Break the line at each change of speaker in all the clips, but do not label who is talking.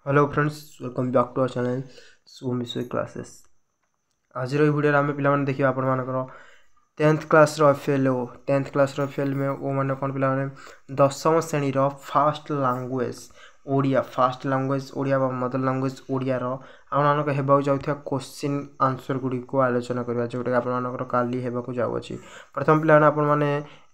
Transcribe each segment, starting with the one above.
Hello friends, welcome back to our channel Shubham Vishwa classes. आज video आम पे देखिए आपर 10th क्लास एफएल में वो मैंने कौन पे 10वीं श्रेणी fast language Odia mother language Odia होगा जाऊँ क्वेश्चन आंसर गुड़ी को आलोचना करवा जोटा आपर काली होगा जाऊँगी। प्रथम पे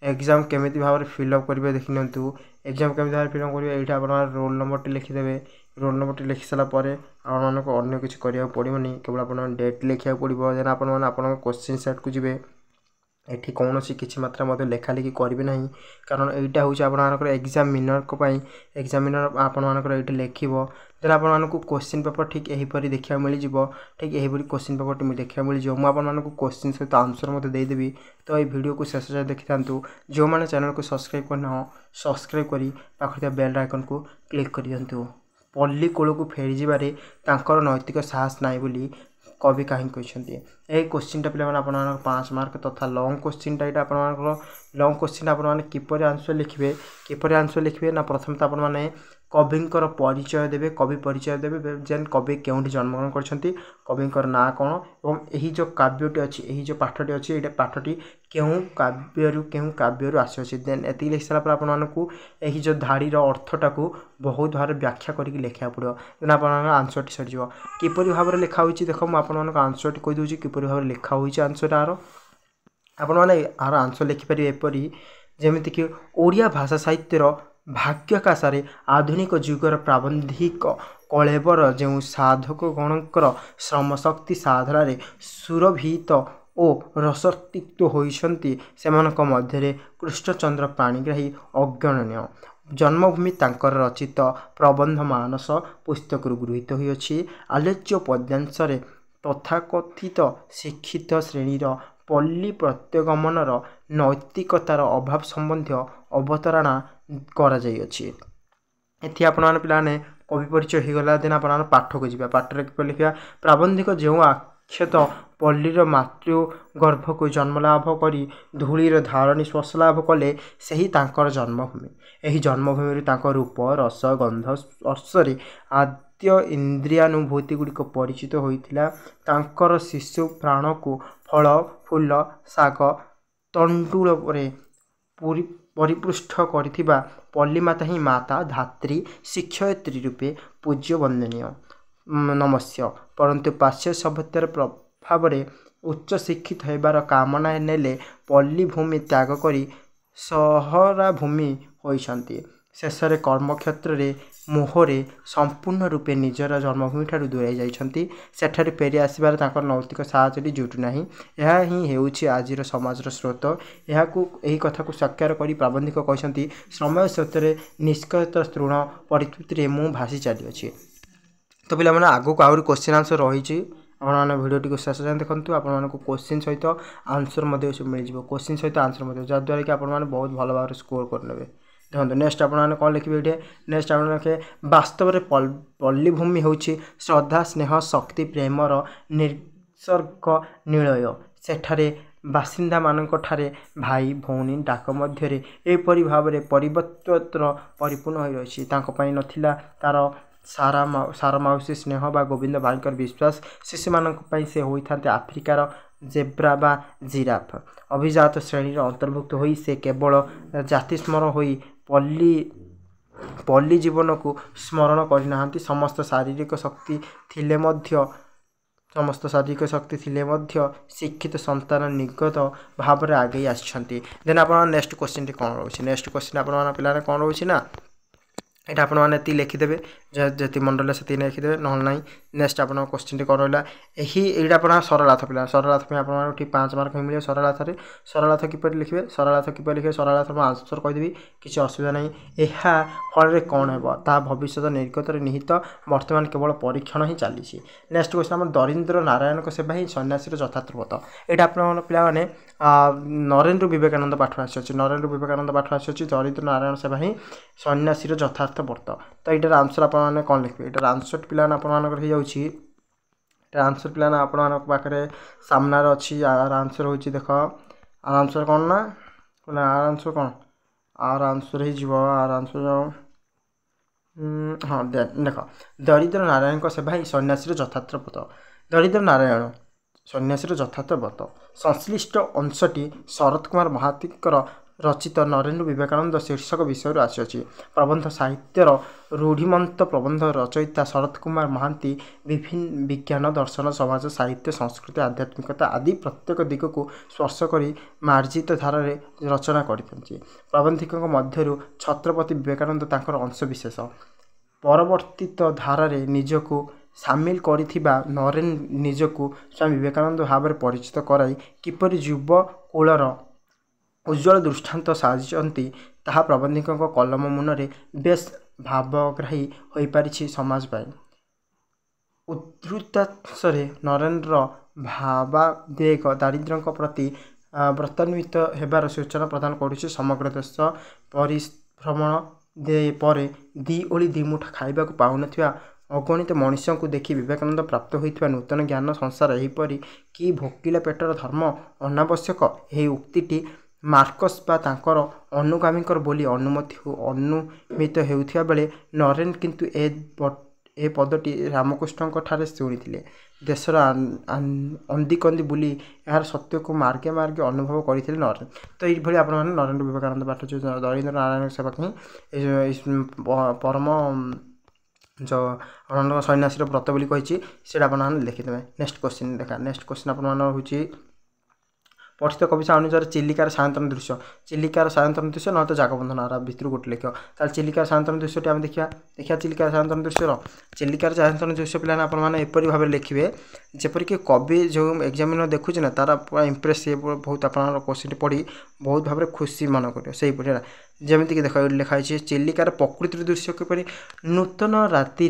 एग्जाम केमी भाव में फिलअप करेंगे देखी नियंतु एग्जाम केमी भाव फिलअप करेंगे ये आप रोल नंबर लिखिदेवे। रोल नंबर लिखि सारापर आपको अन्य किसी करा पड़ोनी केवल आप डेट लिखा पड़ो देन आप क्वेश्चन सेट को जी एठी कौन किसी मात्रा लेखा लिखि करेंगे ना कारण यहाँ हूँ आपर एग्जामिनर एग्जामिनर आपर ये लिख देन आपको क्वेश्चन पेपर ठीक यहीपरी देखा मिल ठीक यहीपरी क्वेश्चन पेपर देखा मिल मुझे आपको क्वेश्चन सहित आंसर देदेवी। तो ये वीडियो को शेष जाए देखी था जो मैंने चैनल को सब्सक्राइब करना सब्सक्राइब कर पाखे बेल आइकन को क्लिक कर दिंतु। पल्ली कूल को फेरी जारे नैतिक साहस ना बोली कवि कहीं कहते यही क्वेश्चन पे आप 5 मार्क तथा लंग क्वेश्चन यहाँ लंग क्वेश्चन आपपर आंसर लिखे ना प्रथम तो आपने कविंकर परिचय देवे कवि परिचय देवे जेन कवि क्योंठी जन्मग्रहण करछंती कविंकर ना कौन और यही जो काव्यटी अच्छी यही जो पाठटी अच्छी ये पाठटी क्यों काव्यरू आसी देन एति लिखि सारा आपको यही जो धाड़ीर अर्थटा को बहुत भाव व्याख्या करके लिखा पड़ो देन आप आंसर टी सरीज किपरि भाव में लिखा देख मुझे आंसर टी कहीदे किपरि भाव में लिखा आंसर आर आर आंसर लिखिपारे एपरी जमीक ओडिया भाषा साहित्यर भाग्यकाशारे आधुनिक जुगर प्राबंधिक कलेबर जो साधक गणकर श्रमशक्ति साधन सुरभित और रसतिक्त होइछन्ति सेमानक मध्यरे कृष्णचंद्र पाणिग्राही अग्रणीय जन्मभूमि तांकर रचित प्रबंध मानस पुस्तक गृहीत होइछि। आलोच्य पद्यांशरे तथाकथित शिक्षित श्रेणीर पल्ली प्रत्यगमनर नैतिकतार अभाव संबंधी अवतारणा करा जाइछि। एथि आपन पिलाने कवि परिचय होगला देन आप पाठ को जावा पाठ लिखा प्राबंधिक जो आक्षेत पल्लीर मातृ गर्भ को जन्मलाभ करी धूलीर धारणी श्वास लाभ कले सही तांकर जन्मभूमि यही जन्मभूमि रूप रस गंध स्पर्शरे आद्य इंद्रियानुभूति गुड़िक परिचित होइथिला। तांकर शिशु प्राण को फल फूल शाग तंडुल परिपृष्ठ करिथिबा पल्लीमाता ही माता धात्री शिक्षयित्री रूपे पूज्य वंदनीय नमस्य। परंतु पाश्चात्य सभ्यतार प्रभाव उच्च शिक्षित होबार कामना नेले पल्ली भूमि त्याग करी सहरा भूमि होइछन्ति। शेषरे कर्मक्षेत्र रे मोहरे संपूर्ण रूपे निजर जन्मभूमि ठारू दूराई जाइछन्ति सेठारे फेरी आसबार तांकर नैतिक साहचटी जुटुना यह ही हेउछि आजिर समाजर स्रोत। यही कथा को साकार करी प्राबंधिक कहते समय स्रोत निष्कत तृण परिस्थिति में भासी चली अच्छी। तो पे आगक आहरी क्वेश्चन आंसर रही भिडियो को शेष जाए देखो आपको क्वेश्चन सहित आंसर मिल क्वेश्चन सहित आंसर जहाद्वारा कि आप बहुत भल भाव स्कोर करने देखो। नेक्स्ट आप कौन लिखे ये नेक्स्ट आप लिखे वास्तव में पल्ली भूमि हूँ श्रद्धा स्नेह शक्ति प्रेमर निसर्ग निलय सेठारे बासिंदा मानक ठारे भाई भौणी डाक मध्य एपरी भाव में परिवर्तन परिपूर्ण हो रही नथिला तार सारा माउसी स्नेह बा गोविंद भाईकर विश्वास शिशु मानी से होता आफ्रिकार जेब्रा बा जिराफ अभिजात श्रेणी अंतर्भुक्त होई से केवल जाति स्मरण होई पल्ली जीवन को स्मरण करना समस्त शारीरिक शक्ति थिले मध्य शिक्षित संतान निगत भाव में आगे आछंती। देन आप नेक्स्ट क्वेश्चन कौन रोचे नेक्स्ट क्वेश्चन आप पे कौन रोचे ना यहाँ आपने लिखिदेवे जी मन से लिखिदेवे ना ना। नेक्स्ट आप क्वेश्चन कौन रहा यही आप सरलाथ पे सरलाथ में आपको ठीक 5 मार्क मिले सरलाथ किपर लिखे सरलाथ किपर लिखे सरलाथ आंसर कहीदेवी किसी असुविधा नहीं। यह फल कौन है भविष्य निर्गत निहित वर्तमान केवल परीक्षण ही चली। नेक्स्ट क्वेश्चन आम दरिद्र नारायण सेवा ही सन्यासी यथार्थ पथ यहाँ आप पे नरेन्द्र विवेकानंद पाठ आसी नरेन्द्र विवेकानंद पाठ आसी दरिद्र नारायण सेवा ही सन्यासी यथार्थ व्रत। तो यार आंसर आप कौन लिखे यार आंसर पे आंसर पे आपे सामनार अच्छी आर आंसर हो देख आर आंसर कौन ना आर आंसर कौन आर आंसर हो आर आंसर हाँ देख दरिद्र नारायण सेवा ही सन्यासी यथार्थ पथ दरिद्र नारायण सन्यासी यथार्थ पथ संश्लिष्ट अंशटी शरत कुमार महातीकर रचित नरेन्द्र विवेकानंद शीर्षक विषय आसी प्रबंध साहित्यर रूढ़िमंत प्रबंध रचयिता शरत कुमार महांती विभिन्न विज्ञान दर्शन समाज साहित्य संस्कृति आध्यात्मिकता आदि प्रत्येक दिग को स्पर्श कर मार्जित धारा रचना करते प्रबंधिक मध्य छत्रपति विवेकानंद तांकर अंशविशेष परवर्तित धारा निजको सामिल करिथिबा नरेन निजको स्वामी विवेकानंद भाव में परिचित कराई किपरि युव कूलर उज्ज्वल दृष्टांत साजिचंती ताहा प्रबंधिक कलम मुନରେ बेस भावग्राही हो पारिछि समाज पाई उद्धृतांशरे नरेन्द्र भावावेग दारिद्र्य प्रति व्रतान्वित हेबार सूचना प्रदान करुछि समग्र देश परिभ्रमण दे परे दी ओली दी मुठा खाइबा को पाउनथिबा अगणित मनुष्य को देखि विवेकानंद प्राप्त होइथिबा नूतन ज्ञान संसार एहिपरि कि भोकिला पेटर धर्म अनावश्यक एही उक्तिटी मार्कस बा तांकर अनुगामीकर बोली अनुमित हेउथिबा बेले नरेन किंतु ए पदटी रामकृष्ण ठारे शुणिथिले देशर अंदिकंदी बुली यार सत्य को मार्गे मार्गे अनुभव करथिले नरेन तो ये भली आपण माने नरेन्द्र विवेकानंद पाठ जो दरिद्र नारायण सेवा ही परम जो सन्यासी व्रत बोली कही से लिखिदेवे नेक्स्ट क्वेश्चन देखा नेक्स्ट क्वेश्चन आप पठित कविता अनुसार चिलिकार सायंतन दृश्य न तो जगबंधन आरा भितर गोटे लिख ताल चिलिकार सायंतन दृश्य आम देखा चिलिकार सायंतन दृश्यर चिलिकार सायंतन दृश्य पे आपरी भाव लिखे जेपरिक कवि जो एग्जामिनर देखुचे ना तार पूरा इम्प्रेस बहुत आप क्वेश्चन पढ़ी बहुत भाव खुशी मन कर से जमीक देख लिखाई चिलिकार प्रकृतिर दृश्य किपरि नूतन राति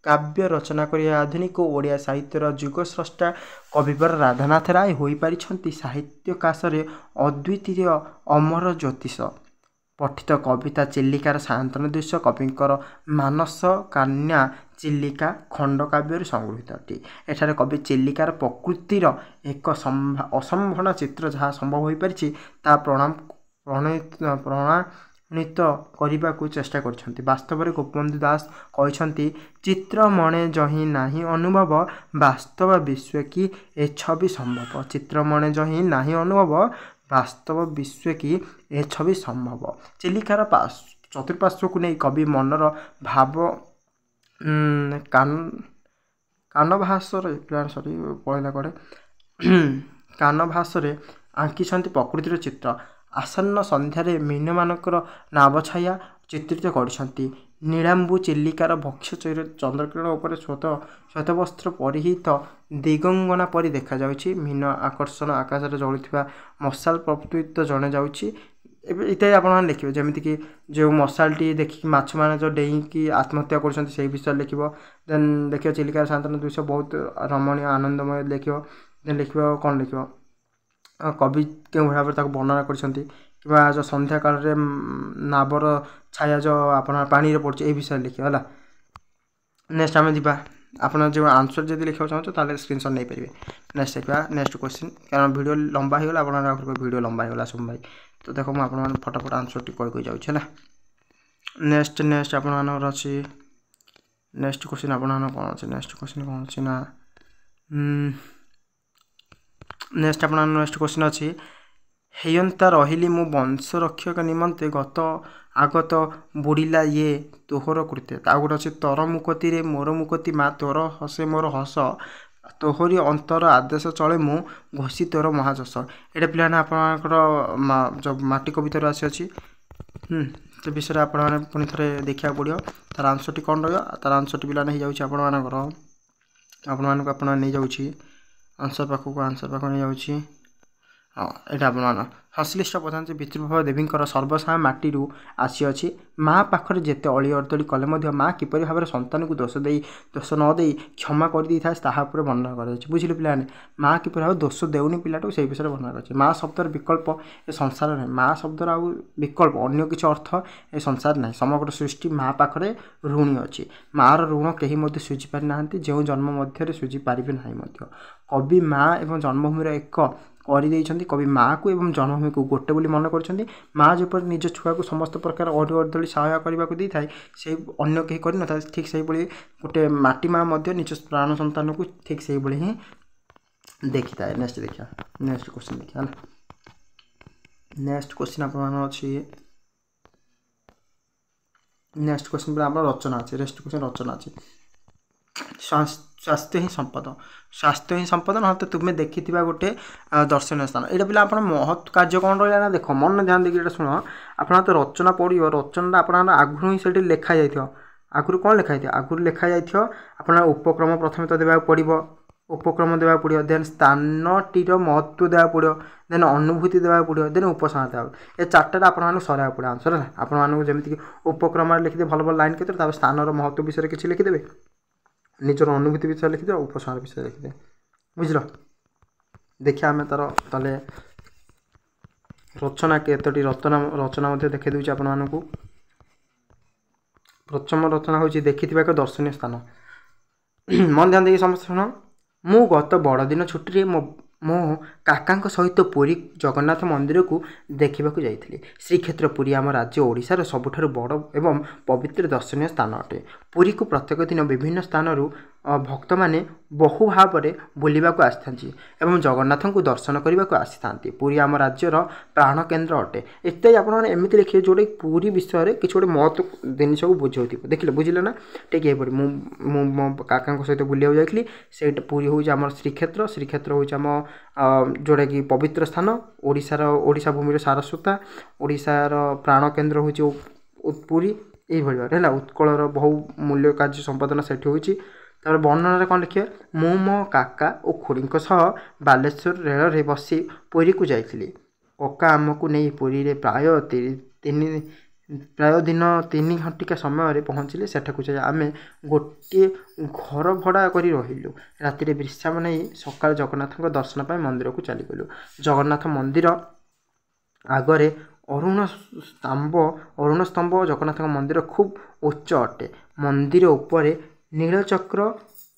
काव्य रचना कर आधुनिक ओडिया साहित्यर जुगस्रष्टा कविवर राधानाथ राय हो पारिछंती साहित्यकाशरे अद्वितीय अमर ज्योतिष पठित कविता चिलिकार सायंतन दृश्य कविंकर मानस कन्या चिलिका खंडकाव्य संगृहित अटे एठारे कवि चिलिकार प्रकृतिर एक असंभव चित्र जहाँ संभव हो पारिछि ता प्रणीत करने को चेष्टा करछंती वास्तव में गोपबंधु दास कहते चित्र मणे जही नाही अनुभव वास्तव विश्व की ए छवि संभव चित्र मणे जही नाही अनुभव वास्तव विश्व की ए छवि संभव चिलिकार चतुर्पार्श्व को नहीं कवि मनर भाव कानभासर सरी पढ़ला कड़े कानभासरे आंकिछंती प्रकृतिर चित्र आसन्न संध्यारे मीन मानकर नावछाया चित्रित करछंती नीलांबु चिलिकार भक्ष चंद्रकिरण उपर श्वेत वस्त्र परिहित दिगंगना परी देखा जाउछि मीन आकर्षण आकाश रे जळुथिबा मशाल प्रकृत जणे जाउछि इत्यादि आप लिखे जमीक जो मशालटी देखिए माछ मैंने जो डेईकी आत्महत्या कर विषय लिख देन देखिए चिलिकार सायंतन दृश्य बहुत रमणीय आनंदमय लिख देन लिख कौन लिख कवि क्यों भाव में वर्णना कर जो संध्या काल रे नावर छाया जो आप पानी पड़े ये विषय लिखे है नेक्स्ट आम जा आप जो आंसर जब लिखा चाहो स्क्रीनशॉट नहीं पारे नेक्स्ट देखा नेक्स्ट क्वेश्चन कारण वीडियो लंबा होगा आप वीडियो लंबा होगा सोम भाई तो देखो मुझे फटाफट आंसर टी कही जाऊँ नेक्स्ट नेक्स्ट आप अच्छी नेक्स्ट क्वेश्चन आप कौन अच्छे नेक्स्ट क्वेश्चन कौन अच्छी ना नेक्स्ट आप नेक्स्ट क्वेश्चन अच्छी हेयंता रही मु वंश रक्षक निमंते गत आगत बुड़िला ये तोहर कृत्य आ गोटे अच्छे तोर मुकती रे मोर मुकती माँ तोर हसे मोर हस तोहरी अंतर आदेश चले मु घोषी तोर महाजस ये पिलाने आपणकर जो माटी कवितार आसी अच्छी से विषय आप पुणी थे देखा पड़ो तार आंसर टी कौन रहा आंसर टी पिलाने हो जापर आप नहीं जाऊँगी आंसर पाखक नहीं जाऊँगी हाँ यहाँ आप संश्लिष्ट प्रधान से पितृप्रभा देवी सर्वसाय माटी आसी माँ पाखे जिते अली अर्दली कले माँ किपरि भाव संतान को दोष न दे क्षमा कर दी था तापर वर्णना कर बुझे पिलाने माँ किपरि भाव दोष देउनी पिलाटू से विषय वर्णना कर माँ शब्दर विकल्प ए संसार ना माँ शब्दर आउ विकल्प अन्य किसी अर्थ ए संसार ना समग्र सृष्टि माँ पाखे ऋणी अच्छी माँर ऋण कहीं सुझी पारि ना जो जन्म मध्य सुझी पारे ना कवि माँ एवं जन्मभूमि एक କରିଦେଇଛନ୍ତି। କବି ମାँ को एवं जन्मभूमि को गोटे बोली मन कर माँ जपर निज छुआ को समस्त प्रकार अडुअर्दली सहाय करने को देता है से अन्य कहीं कर न ठीक से गोटे माटी माँ निज प्राण संतान को ठीक से ही देखी था। नेक्स्ट देखिए नेक्स्ट क्वेश्चन देखिए नेक्स्ट क्वेश्चन अच्छी नेक्स्ट क्वेश्चन पर आम रचना अच्छे नेक्स्ट क्वेश्चन रचना अच्छे स्वास्थ्य ही संपद ना तो तुम्हें देखी गोटे दर्शनीय स्थान यहाँ पे आप महत्व कार्य कौन रहा ना देख मन ध्यान देखिए शुण आप तो रचना पढ़ो रचना आप आगुरी ही से लिखा जाइए आगुरी कौन लिखाई आगुरी लिखा जाइए आप उपक्रम प्रथम तो देवा पड़ो उपक्रम देवा पड़ो देन स्थानटीर महत्व देवा पड़ो देन अनुभूति देवा पड़ो देन उपसंहार देवा ये चार्टा आपको सराया पड़े आंसर है आपको जमीक उपक्रम लिखिदे भल भल लाइन के स्थान महत्व विषय किसी लिखिदेवे निजर अनुभूति विषय लिखिदे उपसंहार विषय लिखिदे बुझल। देखिए आम तार ताले रचना केतोटी रचना देखी दूसरी आपको प्रथम रचना हूँ देखी एक दर्शनीय स्थान मन ध्यान देखिए समस्त शुण मु गत बड़दिन छुट्टी मो काका सहित पुरी जगन्नाथ मंदिर को देखा जाइए। श्रीक्षेत्र पुरी आम राज्य ओडिशार सबुठारु बड़ एवं पवित्र दर्शनीय स्थान अटे। पुरी को प्रत्येक दिन विभिन्न स्थान भक्त माने बहु भाव में बुलवाक आसी एवं जगन्नाथ को दर्शन करने को आसी था। पुरी आम राज्यर प्राण केन्द्र अटे। इत्यादि आपमि लिखिए जोटे पुरी विषय किसी गोटे महत्व जिन को बुझाऊ देखिए बुझे ना ठीक है मो काका सहित बुलाया जाइली से पुरी हूँ आम श्रीक्षेत्र श्रीक्षेत्र हूँ आम जोटा कि पवित्र स्थान ओडिशा भूमि सारस्वता ओडिशार प्राण केन्द्र हूँ पुरी ये उत्कलर बहु मूल्य कार्य संपादन से तार वर्णन कौन लिखे मु मो काका और खुड़ी बालेश्वर रेल रे बसी पुरी को जाइली। कका आमको नहीं पुरी रे प्राय दिन 3 घंटिका समय पहुँचले सेठाकू जाए आम गोटे घर भड़ा कर रहिलु राति विश्राम नहीं सकाल जगन्नाथ दर्शन पर मंदिर को चलीगलु। जगन्नाथ मंदिर आगरे अरुण स्तंभ जगन्नाथ मंदिर खूब उच्च अटे। मंदिर उपरे नीलचक्र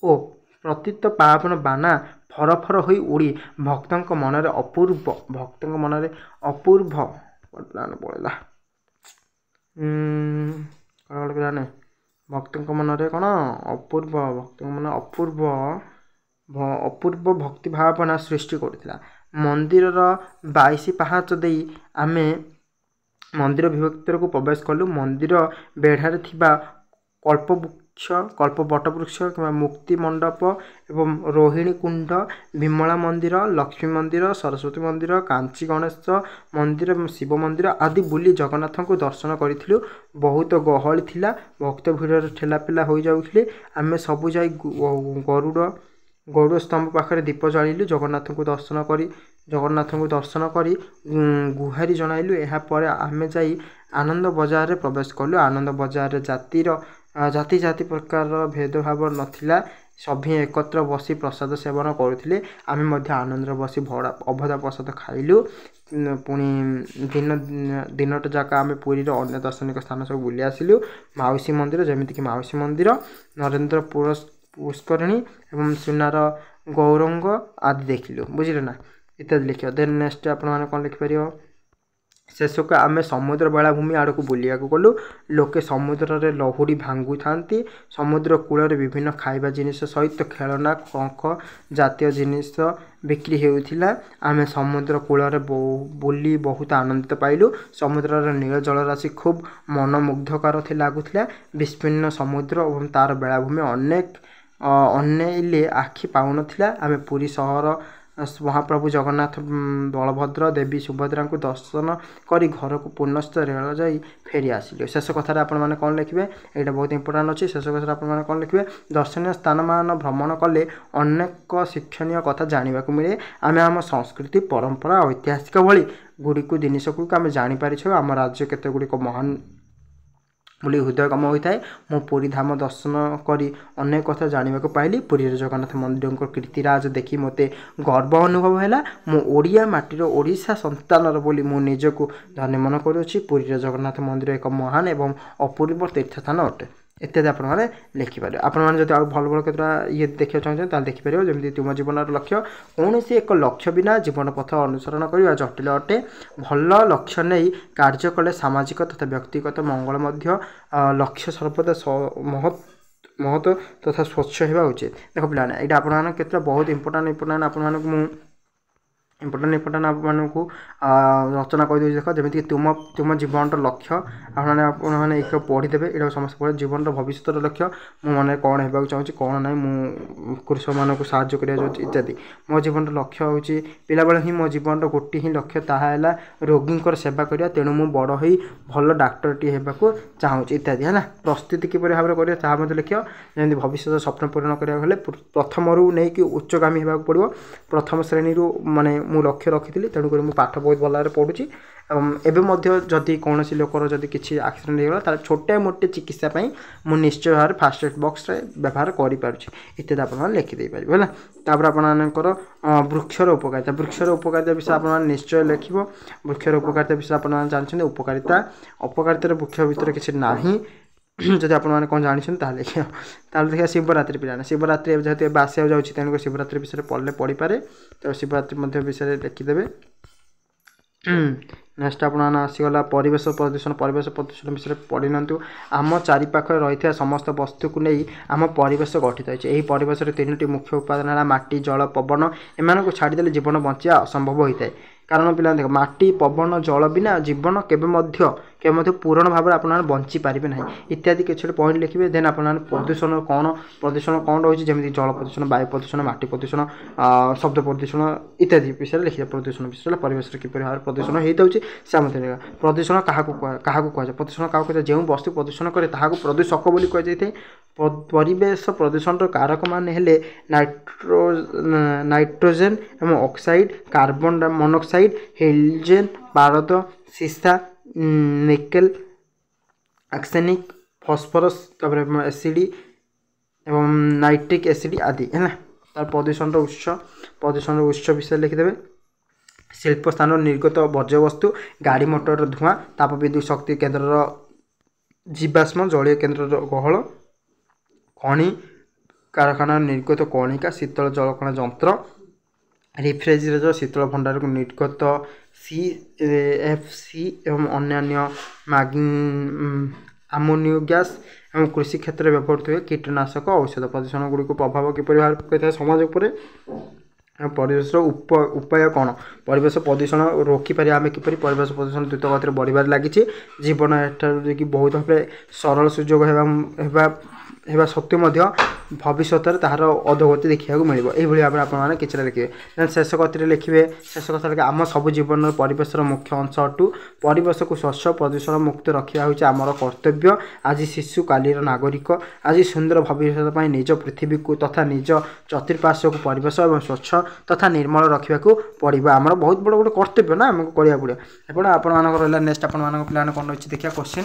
और प्रतीत पावन बाना फरफर हो उड़ी भक्तों मनरे अपूर्व पड़ेगा भक्तों मनरे कौन अपूर्व भक्तों मन अपूर्व भक्ति भावना सृष्टि करथिला। मंदिर 22 पहाच दे आमे मंदिर भितर को प्रवेश कलु। मंदिर बेढ़ारे थिबा कल्प बटवृक्ष कि मुक्ति मंडप एवं रोहिणी कुंड विमला मंदिर लक्ष्मी मंदिर सरस्वती मंदिर कांची गणेश मंदिर शिव मंदिर आदि बुली जगन्नाथ को दर्शन करूँ। बहुत गहली थिला भक्त भिड़ ठेलापेला हो जाऊे आम सबू जा गरुड़ स्तंभ पाखे दीप जालु जगन्नाथ को दर्शन करी गुहारी जनाइलु। यापर आम जा आनंद बजार रे प्रवेश कलु। आनंद बजार जाति जाति प्रकार भेदभाव नथिला सभी एकत्र बसी प्रसाद सेवन करुले। आम आनंद बसी अभदा प्रसाद खाइलु। पुणी दिनटा जाक आम पुरी अन्य दर्शनिक स्थान सब बुली आसिलु। माउसी मंदिर जमीक माउसी मंदिर नरेंद्र पुष्करिणी एवं सुनार गौरंग आदि देखिलु बुझे ना इत्यादि लिख। देन नेक्स्ट आप कौन लिखिपर शेषक आम समुद्र बेलाभूमि आड़ को बुलिया गलु। लोके समुद्र रे लहुड़ी भांगु थांती। समुद्र कूल विभिन्न खाइबा जिनिस सहित खेलना शंख जातीय जिनिस बिक्री होउथिला। आम समुद्र कूल बुली बहुत आनंदित पाइलु। समुद्र नील जलराशि खूब मनमुग्धकर लगुला। विस्तीर्ण समुद्र और तार बेलाभूमि अनेइले आखि पाउन। आम पुरी सहर महाप्रभु जगन्नाथ बलभद्र देवी सुभद्रा को दर्शन करी घर को पुनश्च रेल जाई फेरी आसिले। शेष कथार आपने कौन लिखे यहाँ बहुत इंपोर्टाट अच्छी। शेष कथार आपने कौन लिखे दर्शनीय स्थान मान भ्रमण कले अनेक शिक्षणीय कथा जानवा मिले। आम आम संस्कृति परंपरा ऐतिहासिक भली गुड़िक जिनिस को आम जापर आम राज्य केते गुड़िक महान बोली हृदयगम होता है। मो पुरी धाम दर्शन करी अनेक कथा जानवा पाइली। पुरी जगन्नाथ मंदिर कीर्तिराज देखी मते गर्व अनुभव है। मो ओडिया माटीर ओडिशा संतानर बोली मो निजको धन्य मन करुच्ची। पुरी जगन्नाथ मंदिर एक महान एवं अपूर्व तीर्थस्थान अटे। इत्यादि आपने लिखिपारे। आपने जब आउ भल भल केतटा ये देखा चाहते हैं देखिपर जमी तुम जीवन लक्ष्य कौन सी एक लक्ष्य बिना जीवन पथ अनुसरण करने जटिल अटे। भल लक्ष्य नहीं कार्य कले सामाजिक तथा व्यक्तिगत मंगल लक्ष्य सर्वदा महत्व तथा स्वच्छ होगा उचित। देख पे यहाँ आपत बहुत इंपोर्टाट इंपोर्टाट आपको रचना कर देख जमीक तुम जीवन लक्ष्य आपने एक पढ़ीदे ये समस्त पढ़े जीवन भविष्य लक्ष्य मुझे कौन होगा चाहिए कौन ना मु कृषक मान साहय करा इत्यादि। मो जीवन लक्ष्य हूँ पिला बेले ही मो जीवन गोटे ही लक्ष्य ताहा रोगी सेवा करा तेणु मु बड़ हो भल डाक्टर टी होगा चाहूँ इत्यादि है। प्रस्तुति किपर भाव में करा ताहा लिख जमी भविष्य स्वप्न पूरण करा प्रथम रू नहीं कि उच्चगामी होगा पड़ो। प्रथम श्रेणी माने मु लक्ष्य रखी तेणुक पाठ बहुत भल भाव पढ़ुची एवं जदि कौन लोकर जदि किसी एक्सीडेंट होगा तार छोटे मोटे चिकित्सा मु निश्चय भाव में फास्ट एड बॉक्स व्यवहार करें इत्यादि आप लिखिदे पारे है। तापर आपंकर वृक्षर उपकारिता विषय आप निश्चय लिख वृक्षर उपकारिता विषय आप जानते उपकारिता वृक्ष भितर किसी ना जदि आपने कौन जानते देखिए शिवरात्रि पिला शिवरात्रि जेहतु आसिया जाऊँगी तेणुक शिवरात्रि विषय पढ़ले पढ़ी पारे तो शिवरात्रि विषय लिखिदेवे। नेक्स्ट आपने आसीगला परिवेश प्रदूषण विषय पढ़ी ना आम चारिपाखे रही समस्त वस्तु को नहीं आम परिवेश गठित होती परिवेश तीन मुख्य उपादान है माटी जल पवन एम छाड़देले जीवन बंचा असंभव होता है। कारण पिला देख माटी पवन जल बिना जीवन केवे पूर्ण भाव में बंची पारे ना इत्यादि किसी पॉइंट लिखिए। देन आप प्रदूषण कौन रही जमी जल प्रदूषण वायु प्रदूषण माटी प्रदूषण शब्द प्रदूषण इत्यादि विषय लिखिए। प्रदूषण विषय परिवेश किपर भाव प्रदूषण होता है प्रदूषण क्या कहुए प्रदूषण क्या कहते जो वस्तु प्रदूषण करे ताहाको प्रदूषक बोली कहुए। परिवेश प्रदूषण कारक मान हेले नाइट्रोजेन एवं ऑक्साइड कार्बन मोनोक्साइड हेलोजेन पारद सीसा निकेल आर्सेनिक फॉस्फोरस एसिड एवं नाइट्रिक एसिड आदि है। तार प्रदूषण उत्स विषय लिखिदेवे। शिल्प स्थान निर्गत वर्ज्य वस्तु गाड़ी मोटर धुआं ताप विद्युत शक्ति केन्द्र जीवाश्म जलीय केन्द्र गहल खनि कारखाना निर्गत कणिका शीतल जलकण यंत्र रिफ्रिजरेटर शीतल भंडार को निर्गत CFC एवं अन्य आमोनियो गैस एवं कृषि क्षेत्र में व्यवहृत हुए कीटनाशक औषध प्रदूषण गुड़ी को प्रभाव किपर भाव पकड़ समाज उपर परिवेश उपाय कौन परिवेश प्रदूषण रोकीपर आम किपर परिवेश प्रदूषण द्रुत गति बढ़ार लगी जीवन एठार बहुत भाव सरल सुजोग होगा सत्वे भविष्य तार अधोगति देखा मिले यही भाव में आपने कि लिखे। देन शेष गति लिखे शेष कथा आम सब जीवन परिवेश मुख्य अंश अटू परिवेश को स्वच्छ प्रदूषण मुक्त रखा हूँ आमर कर्तव्य। आज शिशु कालीर नागरिक आज सुंदर भविष्य निज पृथ्वी को तथा निज चतुर्पार्श्व को परिवेश और स्वच्छ तथा निर्मल रखा पड़ो आमर बहुत बड़ गोटे कर्तव्य ना आमको करा पड़ो। एपटे आप नेक्स्ट आप पे कौन रही देखिए क्वेश्चन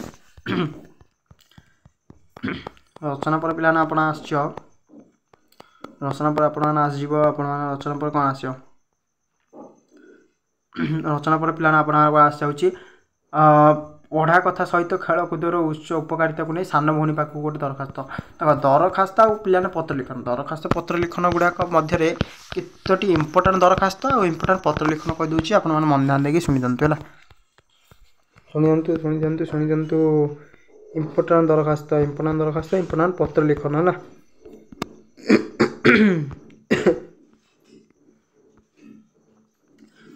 रचना पर पिला आप रचना पर रचना पर कौन आस रचना पर पिला आस पढ़ा कथा सहित खेलकूदर उच्च उपकारिता को नहीं सान भौणी पाक गोटे दरखास्त दरखास्त पिला पत्र लिखन दरखास्त पत्र लिखन गुड़ाक मध्य केतोटी इंपोर्टाट दरखास्त और इंपोर्टाट पत्र लिखन कहीदे आप मन ध्यान देकी शुणी दिंतु है शुणी दिंतु इंपोर्टाट दरखास्त इंपोर्टाट पत्र लिखन है।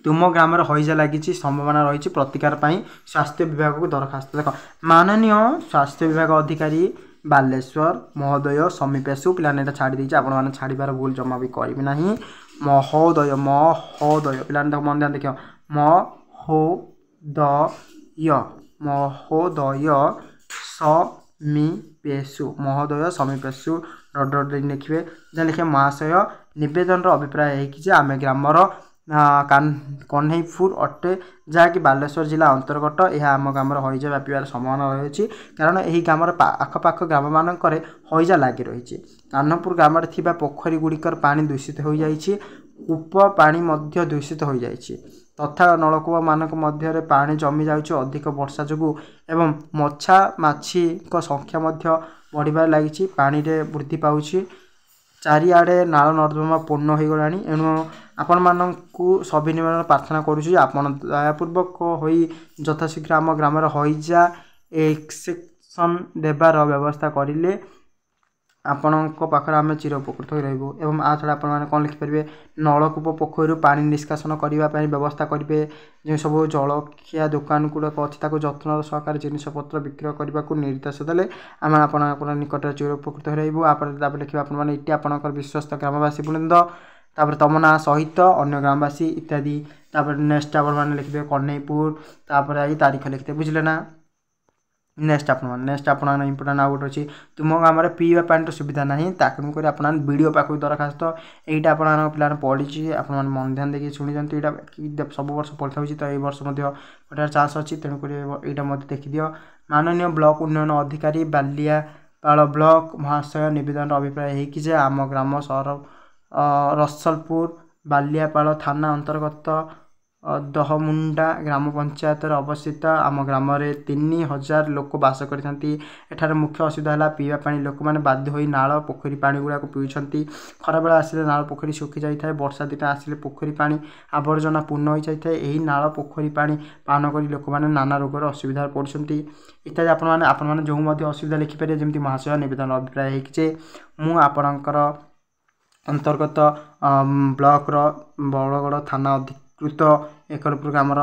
तुम ग्राम हईजा लगी संभावना रही प्रतिकार स्वास्थ्य विभाग को दरखास्त देख माननीय स्वास्थ्य विभाग अधिकारी बालेश्वर महोदय समीपेशु पिलाने छाड़ी देती आपने छाड़बार भूल जमा भी करेंगे ना महोदय पिला मन ध्यान देख महोदय समीपेशु लिखे जहाँ लिखे महाशय नवेदन अभिप्राय है कि आम ग्रामर कन्हईपुर अटे जहाँकि बालेश्वर जिला अंतर्गत यह आम ग्राम हईजा व्यापार संभावना रही कारण यही ग्राम आखपाख ग्राम मानक हईजा लगी रही। कान्हपुर ग्राम पोखरी गुड़िकर पानी दूषित हो जाइए कूप पानी दूषित हो जाइए तथा नलकूप मानक मध्य पानी जमी जाउछ अधिक वर्षा जोगु एवं मच्छा माछी संख्या
बढ़िबार लागिछि पानी रे वृद्धि पाउछि चारिआडे नाल नर्दमा पूर्ण हो गलानी एणु आपण मानकु सविनम्र प्रार्थना करूछु आपण दयापूर्वक होई यथाशीघ्र आम ग्राम होइजा एक्सेक्शन देवार व्यवस्था करिले आपणक पाखरे आम चिर उपकृत हो रहिबो एवं आ छड़ा आपण माने कोन लिखि परिबे नलकूप पोखरु पानी निष्कासन करबा पई व्यवस्था करिवे जे सब जलखिया दुकान गुड़ाक अच्छी ताको जत्न सहकार जिनपतर विक्रय करने को निर्देश देले आम आप निकट चिर उपकृत हो लिखा ये आपंकर विश्वस्त ग्रामवासी वृंद तापर तुम ना सहित अन्य ग्रामवासी इत्यादि नेक्स्ट आप लिखिए कन्हईपुर तापर आई तारीख लिखते बुझे ना नेक्स्ट आप इम्पोर्टाट आउ गोटे अच्छी तुम ग्राम में पीवा पानी सुविधा ना तेणुक आप वीडियो पाखक दरखास्त यहीटा आप पिला पढ़ी आप मन ध्यान देखिए शुणी यहाँ सब वर्ष पढ़ी था तो ये वर्ष गोटे चान्स अच्छी तेणुक यहाँ देखीदि माननीय ब्लॉक उन्नयन अधिकारी बालियापाल ब्लॉक महाशय निवेदन अभिप्राय हो आम ग्राम सहर रसलपुर बालियापाल थाना अंतर्गत दहमुंडा ग्राम पंचायत अवस्थित आम ग्राम में 3000 लोक बास कर मुख्य असुविधा है पीवा पानी लोक मैंने बाध्य हो नाल पोखरी पानी गुड़ाक पीछे खरा बेला आसिले नाल पोखरी सुखी जाए वर्षा दिन आसिले पोखरी पानी आवर्जना पूर्ण हो जाए यही नाल पोखरी पानी पान कर लोक मैंने नाना रोगर असुविधा पड़ुंट इत्यादि आपण जो असुविधा लिखिपारे जमी महाशय निवेदन अभिप्राय हो आपणकर अंतर्गत ब्लॉक बड़गड़ थाना अधिकृत एकरपुर ग्रामर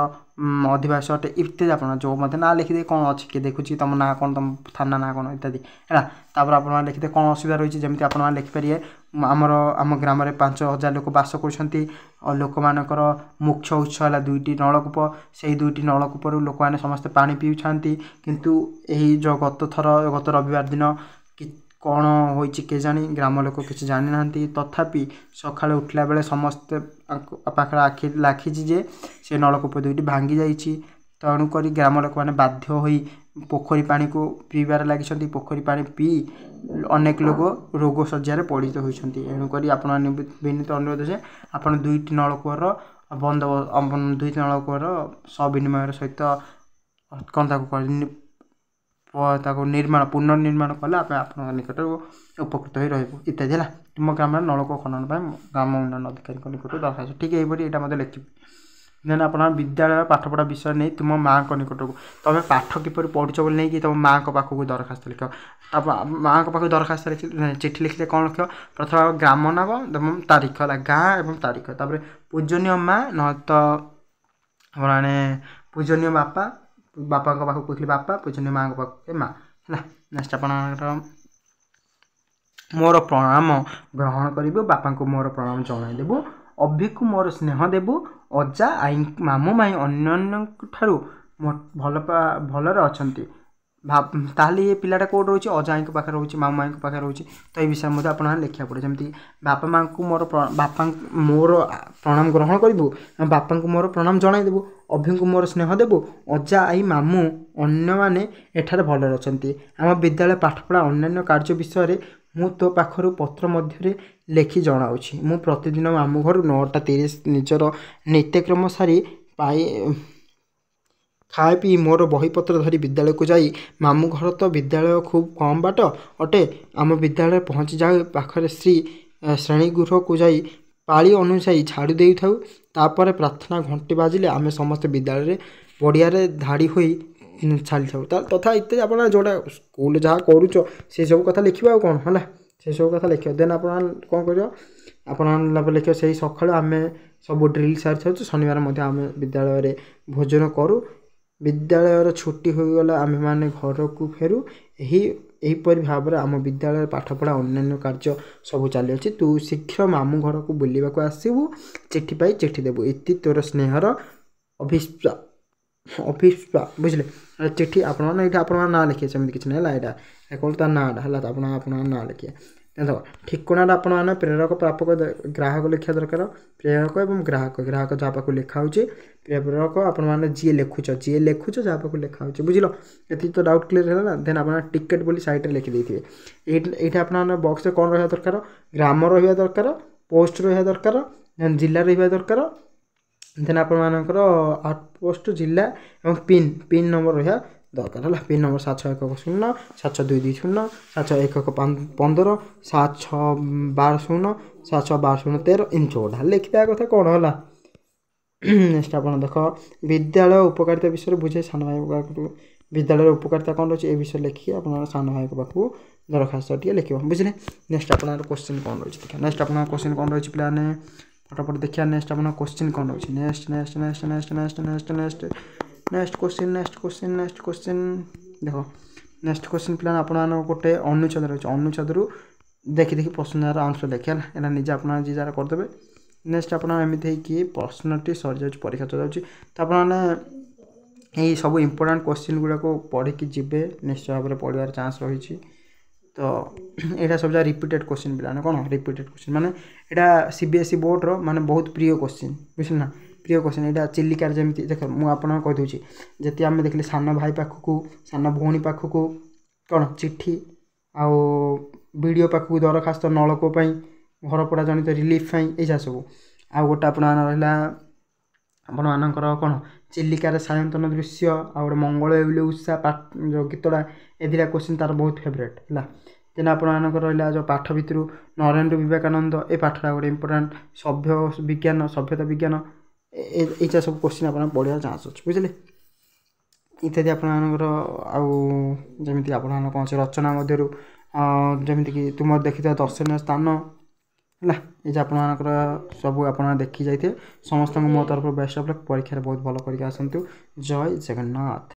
अधिवासी अटे इत्यादि आप जो मत ना लिखिदे कौन अच्छी किए देखुची तुम ना कौन तुम थाना ना कौन इत्यादि है तापर आप लिखिदे कौन असुविधा रही है जमी आप लिखिपारे आमर आम ग्राम में 5000 लोक बास कर लोक मानकर मुख्य उत्स है 2टी नलकूप से 2टी नलकूप लोक मैंने समस्ते पानी पीछाती किंतु यही जो गत रविवार दिन कौन हो जानी ग्राम लोक किसी जानी ना तथापि सकाଳେ उठला बेले समस्ते पाखे आखि लाखी जे से नलकूप 2टी भांगी जाइए तेणुक ग्राम लोक मैंने बाध्य हो पोखरी पानी को पीबार लगी पोखरी पानी पी अनेक लोग रोग शज्यार पीड़ित होती एणुक विनीत अनुरोध जे आप 2टी नलकूपर बंद 2टी नलकूपर सविनिमय सहित कौन निर्माण पुनर्निर्माण कले आप निकट उपकृत हो इत्यादि है तुम ग्राम में नलकूप खनन ग्राम उन्नयन अधिकारी निकट दरखास्त ठीक यही यहाँ मतलब लिखी देन आप विद्यालय पाठपढ़ा विषय नहीं तुम माँ को निकट को तुम पाठ किपर पढ़ुच बोली नहीं कि तुम माँ को पाखक दरखास्त लिख माँ को पाख दरखास्त लिख चिठी लिखिले कौन लिख प्रथम ग्राम नाम एवं तारीख है गाँ एवं तारीख तापर पूजनीय माँ न तो पूजनीय बापा बापा पाखक कहते बापा पूजनीय माँ पाखे माँ है नेक्स्ट आप मोर प्रणाम ग्रहण करूँ बापा को मोर प्रणाम जनईदेबू अभि को मोर स्नेह देबू अजा आई मामू माई अन्य भल अच्छा ताहले ये पिलाटा कौट रोचे अजा आई पाखे रोचे मामू माई पाखे रोचे तो ये विषय में आप लिखा पड़े जमी बापा माँ को मोर बापा मोर प्रणाम ग्रहण करूँ बापा को मोर प्रणाम जनईदेबू अभि को मोर स्नेह देबू अजा आई मामू अन्य मैंने एठार भल अच्छा आम विद्यालय पाठपढ़ा अन्य कार्य विषय मु तो पाखर पत्र मध्य लेखि जनाऊँगी मु प्रतिदिन मामू घर 9:30 निजर नित्यक्रम सारी पाई खाए पी मोर बहीपत्र धरी विद्यालय को जाई मामू घर तो विद्यालय खूब कम बाट अटे आम विद्यालय पहुँची जाए पाखरे श्रेणीगृह को जाई पाली अनुसाई झाड़ू दे तापर प्रार्थना घंटी बाजिले आम समस्त विद्यालय पड़िया धाड़ी हुई छाड़ी था तथा इत्यादि आप जोटा स्कूल जहाँ करुच से सब कथा लिखा कौन है से सब कथा लिख देन आप कौन कर आप लिख से सका आम सब ड्रिल सारी था शनिवार आम विद्यालय भोजन करूँ विद्यालय छुट्टी हो गला आम मैंने घर को फेरू यहीपर भाव में आम विद्यालय पाठपढ़ा अन्य कार्य सब चली अच्छी तू शीघ्र मामू घर को बुलवाक आसबू चिठी पाई चिठी देबू इति तोर स्नेहर अभिष्पा बुझे चिठी आप ना लिखिए सेमती किसी ना यहाँ कौन तार नाटा है आप ना लिखिए देखो ठिकना आप प्रेरक प्रापक ग्राहक लिखा दरकार प्रेरक और ग्राहक ग्राहक जहाँ पाक लिखा प्रेरक आप जी लिखुच जहाँ पाक लिखा बुझल ये तो डाउट क्लीयर है ना देन आप टिकेट बोली साइड में लिखिदे ये आप बॉक्स में कौन रहा दरकार ग्राम रहा दरकार पोस्ट रहा दरकार जिला रहा दरकार देन आपर आउटपोस्ट जिला और पिन नंबर रहा दरकार है। पिन नंबर 7610 762220 761115 7612 761213 एमती जोड़ा लिखा कथा कौन है। नेक्स्ट आप देख विद्यालय उपकारिता विषय बुझे सान भाई विद्यालय उपकारिता कौन रही है विषय लिखिए आप सान भाई पाखु दरखास्त टी लिख बुझे। नेक्स्ट आप क्वेश्चन कौन रही है देखिए। नेक्स्ट आप क्वेश्चन कौन रही है पे फटाफट देखिए। नेक्स्ट आप क्वेश्चन कौन रही है। Next next next next next next next next question next question next question देख। नेक्स्ट क्वेश्चन पे आप गोटे अनुच्छेद रही है अनुच्छेद देखी देखी प्रश्न आंसर लिखे है निजे आप जी जार करदे। नेक्स्ट आपमती प्रश्नटी सरी जाऊँ परीक्षा चल जाऊँगी तो आपने सब इम्पोर्टाट क्वेश्चन गुड़ाक पढ़ी जी निश्चय भाव में पढ़ार चान्स रही। तो यहाँ सब जगह रिपीटेड क्वेश्चन पे कौन रिपीटेड क्वेश्चन माने यहाँ सीबीएसई बोर्ड रो माने बहुत प्रिय क्वेश्चन बुझे ना प्रिय क्वेश्चन यहाँ चिलिकार जमी देख मुझे कहीदे जी आम देखिए सान भाई पाखक सान भौणी पाखक कौन चिट्ठी आउ वीडियो पाखक दरखास्त नलकूप घर पड़ा जनित रिलीफ यही सब आउ गोटे आप आपणकर कौन चिलिकार सायंतन दृश्य आ गए मंगल उत्साह जो गीतटा ए दुटा क्वेश्चन तार बहुत फेवरेट है। देन आपणकर रहा जो पाठ भितर नरेन्द्र विवेकानंद ए पाठटा गोटे इम्पोर्टाट सभ्य विज्ञान सभ्यता विज्ञान यहाँ सब क्वेश्चन आप पढ़ार चान्स अच्छे बुझे। इत्यादि आपणकर आमती आप कौन से रचना मध्य जमीक तुम देखी दर्शनीय स्थान है ये आपणकर सब आप देखी जाइए। समस्त मो तरफ बेस्ट ऑफ लक परीक्षा बहुत भल करके आसतु। जय जगन्नाथ।